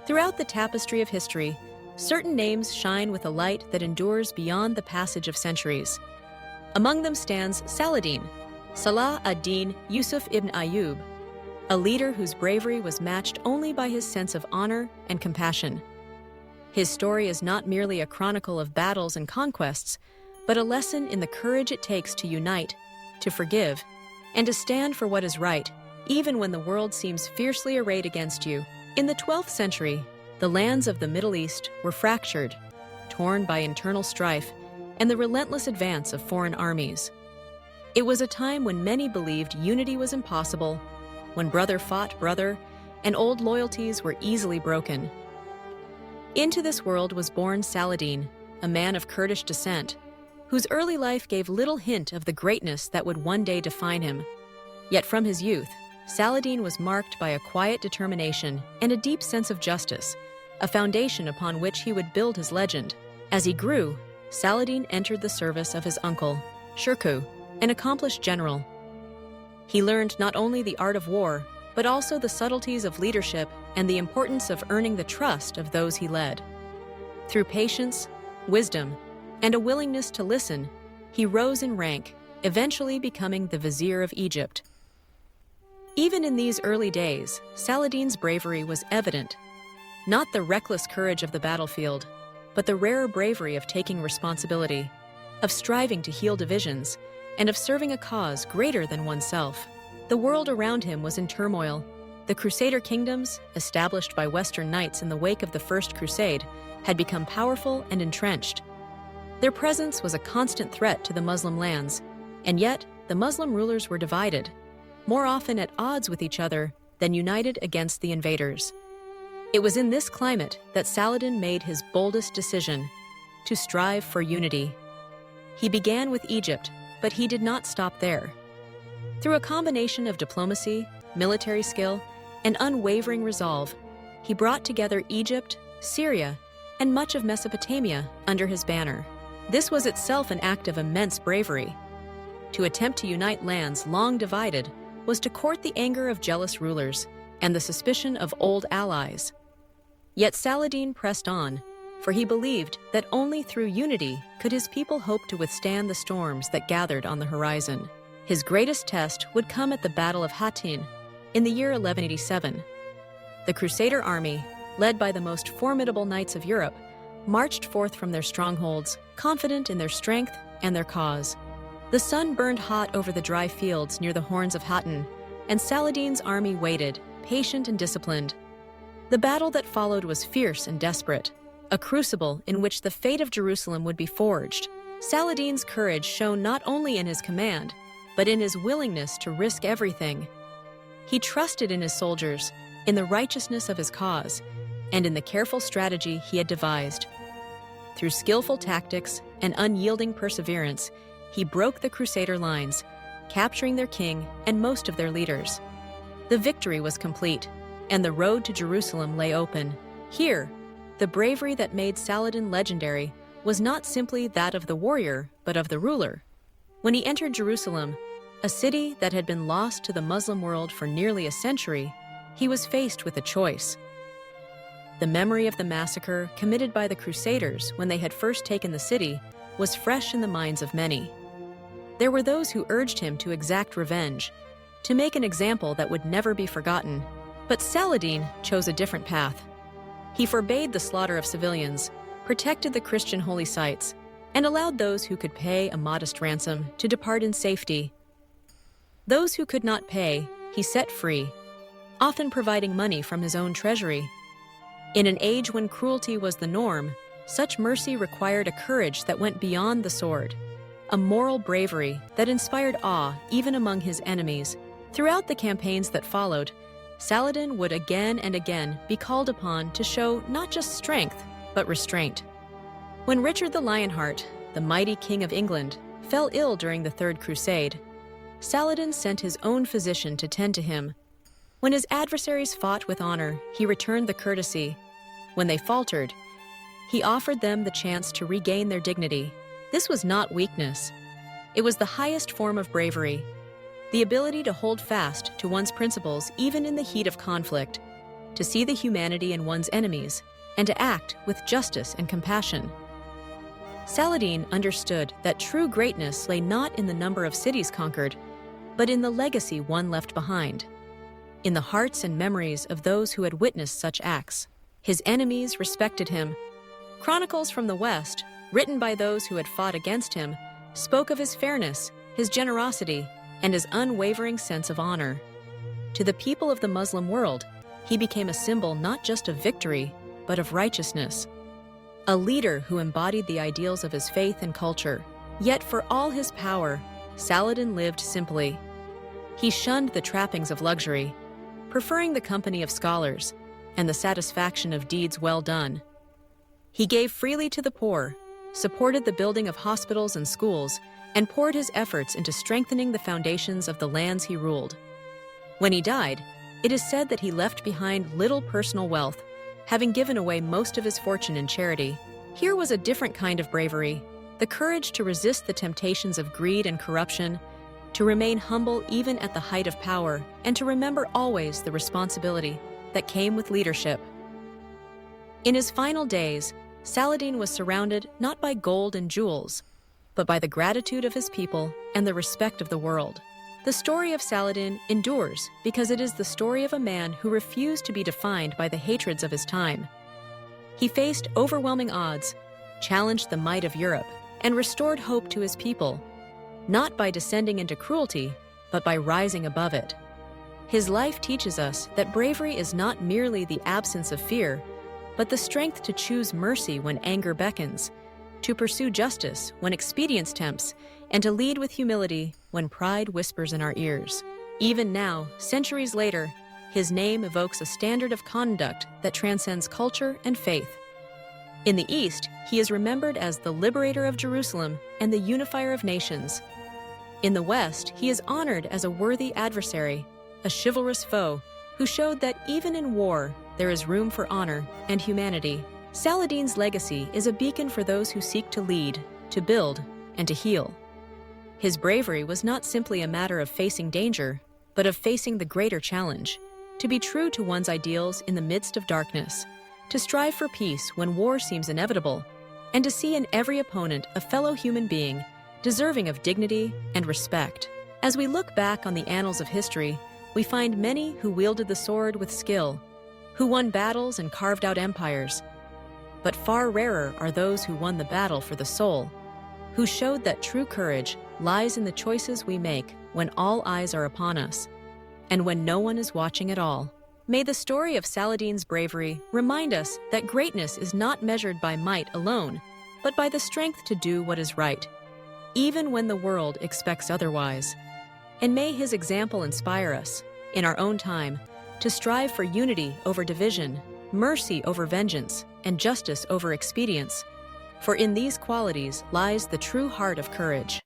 Throughout the tapestry of history, certain names shine with a light that endures beyond the passage of centuries. Among them stands Saladin, Salah ad-Din Yusuf ibn Ayyub, a leader whose bravery was matched only by his sense of honor and compassion. His story is not merely a chronicle of battles and conquests, but a lesson in the courage it takes to unite, to forgive, and to stand for what is right, even when the world seems fiercely arrayed against you. In the 12th century, the lands of the Middle East were fractured, torn by internal strife and the relentless advance of foreign armies. It was a time when many believed unity was impossible, when brother fought brother, and old loyalties were easily broken. Into this world was born Saladin, a man of Kurdish descent, whose early life gave little hint of the greatness that would one day define him. Yet from his youth, Saladin was marked by a quiet determination and a deep sense of justice, a foundation upon which he would build his legend. As he grew, Saladin entered the service of his uncle, Shirkuh, an accomplished general. He learned not only the art of war, but also the subtleties of leadership and the importance of earning the trust of those he led. Through patience, wisdom, and a willingness to listen, he rose in rank, eventually becoming the vizier of Egypt. Even in these early days, Saladin's bravery was evident. Not the reckless courage of the battlefield, but the rare bravery of taking responsibility, of striving to heal divisions, and of serving a cause greater than oneself. The world around him was in turmoil. The Crusader kingdoms, established by Western knights in the wake of the First Crusade, had become powerful and entrenched. Their presence was a constant threat to the Muslim lands, and yet the Muslim rulers were divided, more often at odds with each other than united against the invaders. It was in this climate that Saladin made his boldest decision: to strive for unity. He began with Egypt, but he did not stop there. Through a combination of diplomacy, military skill, and unwavering resolve, he brought together Egypt, Syria, and much of Mesopotamia under his banner. This was itself an act of immense bravery. To attempt to unite lands long divided was to court the anger of jealous rulers and the suspicion of old allies. Yet Saladin pressed on, for he believed that only through unity could his people hope to withstand the storms that gathered on the horizon. His greatest test would come at the Battle of Hattin in the year 1187. The Crusader army, led by the most formidable knights of Europe, marched forth from their strongholds, confident in their strength and their cause. The sun burned hot over the dry fields near the horns of Hattin, and Saladin's army waited, patient and disciplined. The battle that followed was fierce and desperate, a crucible in which the fate of Jerusalem would be forged. Saladin's courage shone not only in his command, but in his willingness to risk everything. He trusted in his soldiers, in the righteousness of his cause, and in the careful strategy he had devised. Through skillful tactics and unyielding perseverance, he broke the Crusader lines, capturing their king and most of their leaders. The victory was complete, and the road to Jerusalem lay open. Here, the bravery that made Saladin legendary was not simply that of the warrior, but of the ruler. When he entered Jerusalem, a city that had been lost to the Muslim world for nearly a century, he was faced with a choice. The memory of the massacre committed by the Crusaders when they had first taken the city was fresh in the minds of many. There were those who urged him to exact revenge, to make an example that would never be forgotten. But Saladin chose a different path. He forbade the slaughter of civilians, protected the Christian holy sites, and allowed those who could pay a modest ransom to depart in safety. Those who could not pay, he set free, often providing money from his own treasury. In an age when cruelty was the norm, such mercy required a courage that went beyond the sword, a moral bravery that inspired awe even among his enemies. Throughout the campaigns that followed, Saladin would again and again be called upon to show not just strength, but restraint. When Richard the Lionheart, the mighty king of England, fell ill during the Third Crusade, Saladin sent his own physician to tend to him. When his adversaries fought with honor, he returned the courtesy. When they faltered, he offered them the chance to regain their dignity. This was not weakness. It was the highest form of bravery, the ability to hold fast to one's principles even in the heat of conflict. to see the humanity in one's enemies, and to act with justice and compassion. Saladin understood that true greatness lay not in the number of cities conquered, but in the legacy one left behind. In the hearts and memories of those who had witnessed such acts, his enemies respected him. Chronicles from the West, written by those who had fought against him, spoke of his fairness, his generosity, and his unwavering sense of honor. To the people of the Muslim world, he became a symbol not just of victory, but of righteousness. A leader who embodied the ideals of his faith and culture. Yet for all his power, Saladin lived simply. He shunned the trappings of luxury, preferring the company of scholars and the satisfaction of deeds well done. He gave freely to the poor, supported the building of hospitals and schools, and poured his efforts into strengthening the foundations of the lands he ruled. When he died, it is said that he left behind little personal wealth, having given away most of his fortune in charity. Here was a different kind of bravery, the courage to resist the temptations of greed and corruption, to remain humble even at the height of power, and to remember always the responsibility that came with leadership. In his final days, Saladin was surrounded not by gold and jewels, but by the gratitude of his people and the respect of the world. The story of Saladin endures because it is the story of a man who refused to be defined by the hatreds of his time. He faced overwhelming odds, challenged the might of Europe, and restored hope to his people, not by descending into cruelty, but by rising above it. His life teaches us that bravery is not merely the absence of fear, but the strength to choose mercy when anger beckons, to pursue justice when expedience tempts, and to lead with humility when pride whispers in our ears. Even now, centuries later, his name evokes a standard of conduct that transcends culture and faith. In the East, he is remembered as the liberator of Jerusalem and the unifier of nations. In the West, he is honored as a worthy adversary, a chivalrous foe who showed that even in war, there is room for honor and humanity. Saladin's legacy is a beacon for those who seek to lead, to build, and to heal. His bravery was not simply a matter of facing danger, but of facing the greater challenge, to be true to one's ideals in the midst of darkness, to strive for peace when war seems inevitable, and to see in every opponent a fellow human being deserving of dignity and respect. As we look back on the annals of history, we find many who wielded the sword with skill, who won battles and carved out empires. But far rarer are those who won the battle for the soul, who showed that true courage lies in the choices we make when all eyes are upon us, and when no one is watching at all. May the story of Saladin's bravery remind us that greatness is not measured by might alone, but by the strength to do what is right, even when the world expects otherwise. And may his example inspire us, in our own time, to strive for unity over division, mercy over vengeance, and justice over expedience. For in these qualities lies the true heart of courage.